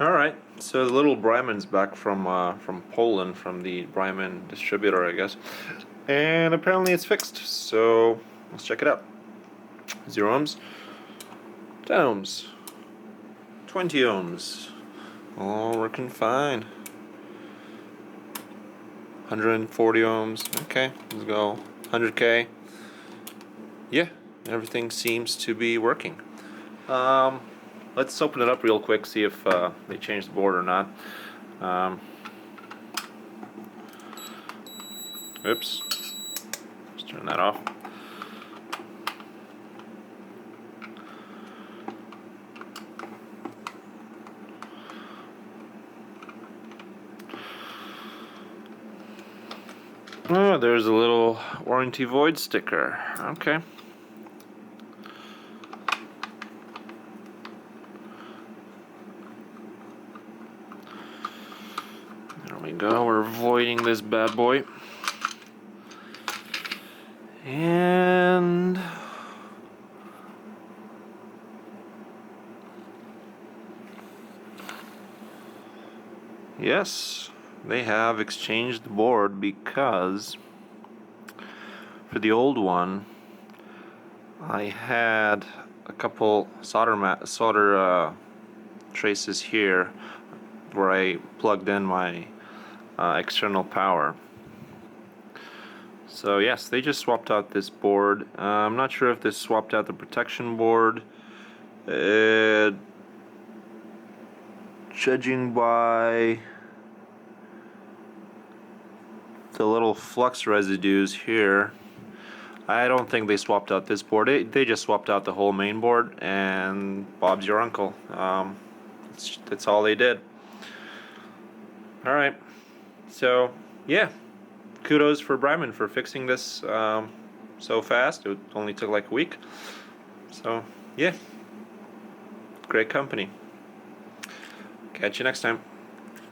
All right, so the little Brymen's back from Poland, from the Brymen distributor, I guess, and apparently it's fixed. So let's check it out. 0 ohms, 10 ohms, 20 ohms, all working fine. 140 ohms. Okay, let's go. 100K. Yeah, everything seems to be working. Let's open it up real quick, see if they changed the board or not. Oops. Let's turn that off. Oh, there's a little warranty void sticker. Okay. There we go. We're voiding this bad boy. And yes, they have exchanged the board because for the old one I had a couple solder traces here where I plugged in my external power. So yes, they just swapped out this board. I'm not sure if they swapped out the protection board. Judging by the little flux residues here, I don't think they swapped out this board. They just swapped out the whole main board, and Bob's your uncle. That's all they did. Alright, so yeah, kudos for Brymen for fixing this so fast. It only took like a week. So yeah, great company. Catch you next time.